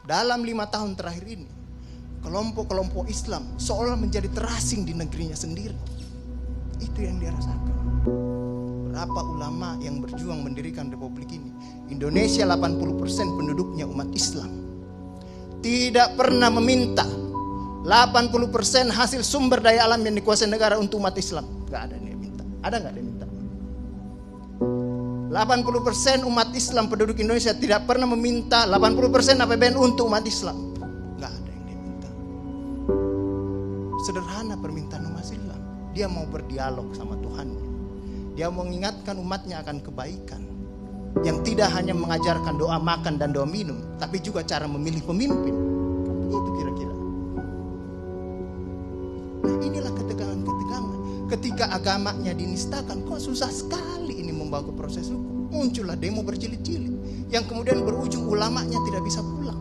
dalam 5 tahun terakhir ini, kelompok-kelompok Islam seolah menjadi terasing di negerinya sendiri. Itu yang dia rasakan. Berapa ulama yang berjuang mendirikan republik ini? Indonesia 80% penduduknya umat Islam. Tidak pernah meminta 80% hasil sumber daya alam yang dikuasai negara untuk umat Islam. Gak ada yang dia minta. Ada gak dia minta? 80% umat Islam penduduk Indonesia tidak pernah meminta 80% APBN untuk umat Islam. Gak ada yang dia minta. Sederhana permintaan umat Islam. Dia mau berdialog sama Tuhannya. Dia mau mengingatkan umatnya akan kebaikan. Yang tidak hanya mengajarkan doa makan dan doa minum, tapi juga cara memilih pemimpin. Itu kira-kira. Nah, inilah ketegangan-ketegangan. Ketika agamanya dinistakan, kok susah sekali ini membawa ke proses hukum. Muncullah demo berjilid-jilid, yang kemudian berujung ulamanya tidak bisa pulang.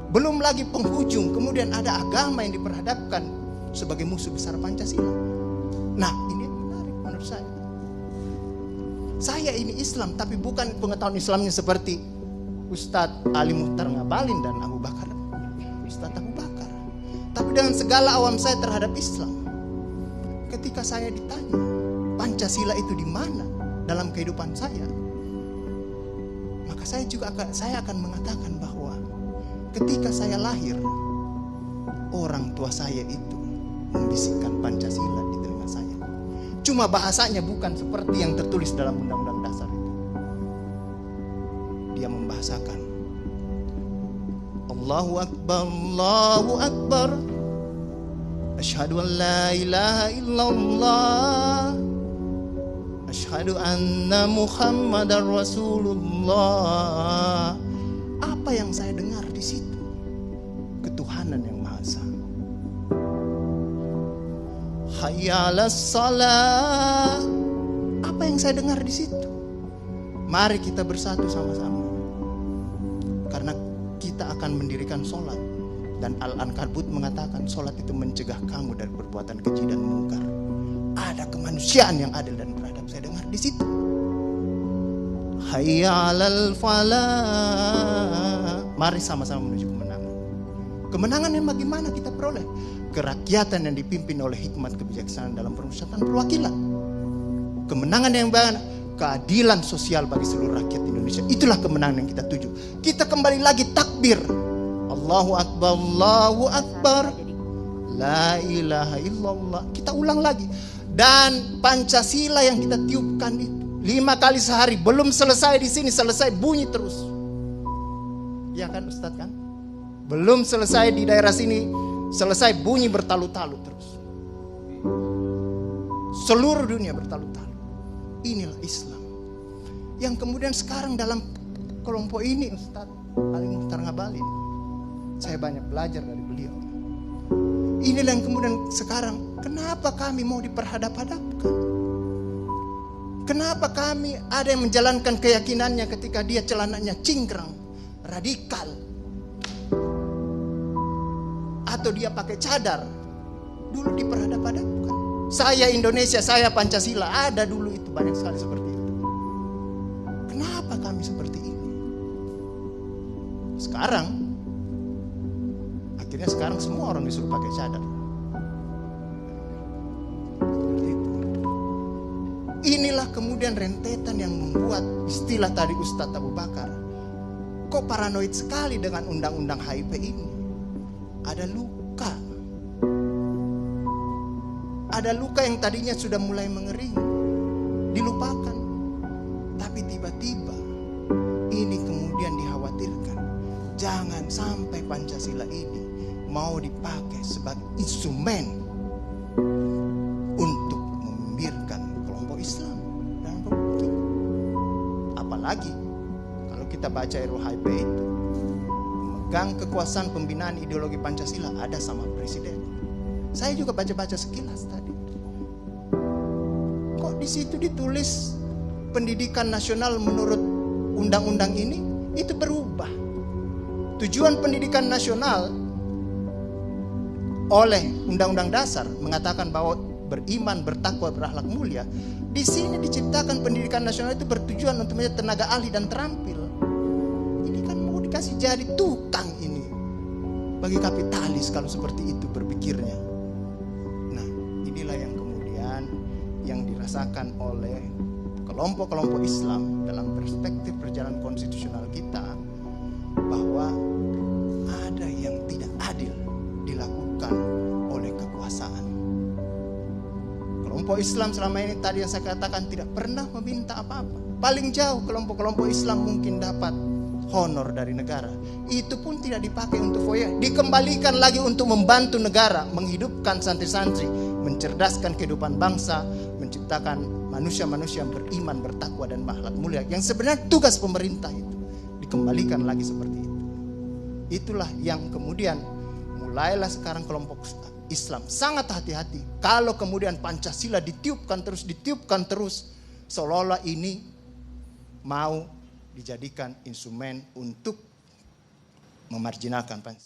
Belum lagi penghujung, kemudian ada agama yang diperhadapkan sebagai musuh besar Pancasila. Nah, ini yang menarik menurut saya. Saya ini Islam, tapi bukan pengetahuan Islamnya seperti Ustadz Ali Muhtar Ngabalin dan Abu Bakar, Ustadz Abu Bakar. Tapi dengan segala awam saya terhadap Islam, ketika saya ditanya Pancasila itu di mana dalam kehidupan saya, maka saya akan mengatakan bahwa ketika saya lahir, orang tua saya itu membisikkan Pancasila di telinga saya. Cuma bahasanya bukan seperti yang tertulis dalam Undang-Undang Dasar itu. Dia membahasakan Allahu Akbar, Allahu Akbar, asyhadu an la ilaha illallah, asyhadu anna Muhammadar Rasulullah. Apa yang saya dengar di situ? Ketuhanan yang Maha Esa. Hayya 'alas shalah. Apa yang saya dengar di situ? Mari kita bersatu sama-sama. Karena kita akan mendirikan sholat. Dan Al-Ankabut mengatakan sholat itu mencegah kamu dari perbuatan keji dan mungkar. Ada kemanusiaan yang adil dan beradab. Saya dengar di situ. Hayya 'alal falah. Mari sama-sama menuju kemenangan. Kemenangan yang bagaimana kita peroleh? Kerakyatan yang dipimpin oleh hikmat kebijaksanaan dalam permusyawaratan perwakilan. Kemenangan yang bagaimana? Keadilan sosial bagi seluruh rakyat Indonesia. Itulah kemenangan yang kita tuju. Kita kembali lagi takbir. Allahu Akbar, Allahu Akbar, la ilaha illallah. Kita ulang lagi. Dan Pancasila yang kita tiupkan itu 5 kali sehari, belum selesai di sini, selesai bunyi terus. Ya kan Ustaz kan? Belum selesai di daerah sini, selesai bunyi bertalu-talu terus. Seluruh dunia bertalu-talu. Inilah Islam. Yang kemudian sekarang dalam kelompok ini Ustaz Ali Muhtar Ngabalin, saya banyak belajar dari beliau. Inilah yang kemudian sekarang, kenapa kami mau diperhadap-hadapkan? Kenapa kami ada yang menjalankan keyakinannya ketika dia celananya cingkrang, radikal, atau dia pakai cadar, dulu diperhadap-hadapkan. Saya Indonesia, saya Pancasila, ada dulu itu banyak sekali seperti itu. Kenapa kami seperti ini? Akhirnya sekarang semua orang disuruh pakai cadar. Inilah kemudian rentetan yang membuat istilah tadi Ustadz Abu Bakar, kok paranoid sekali dengan undang-undang HIP ini. Ada luka. Ada luka yang tadinya sudah mulai mengering, dilupakan. Tapi tiba-tiba ini kemudian dikhawatirkan, jangan sampai Pancasila ini mau dipakai sebagai instrumen untuk membibirkan kelompok Islam dan kelompok ini. Apalagi kalau kita baca RUU-HIP itu, memegang kekuasaan pembinaan ideologi Pancasila ada sama presiden. Saya juga baca-baca sekilas tadi. Kok di situ ditulis pendidikan nasional menurut undang-undang ini itu berubah. Tujuan pendidikan nasional oleh Undang-Undang Dasar mengatakan bahwa beriman, bertakwa, berakhlak mulia. Di sini diciptakan pendidikan nasional itu bertujuan untuk menjadi tenaga ahli dan terampil. Ini kan mau dikasih jadi tukang ini bagi kapitalis kalau seperti itu berpikirnya. Nah, inilah yang kemudian yang dirasakan oleh kelompok-kelompok Islam dalam perspektif perjalanan konstitusional kita, bahwa ada yang tidak adil dilakukan oleh kekuasaan. Kelompok Islam selama ini tadi yang saya katakan tidak pernah meminta apa-apa. Paling jauh kelompok-kelompok Islam mungkin dapat honor dari negara. Itu pun tidak dipakai untuk foya, dikembalikan lagi untuk membantu negara, menghidupkan santri-santri, mencerdaskan kehidupan bangsa, menciptakan manusia-manusia yang beriman, bertakwa dan akhlak mulia. Yang sebenarnya tugas pemerintah itu dikembalikan lagi seperti itu. Itulah yang kemudian mulailah sekarang kelompok Islam sangat hati-hati kalau kemudian Pancasila ditiupkan terus, seolah-olah ini mau dijadikan instrumen untuk memarjinalkan Pancasila.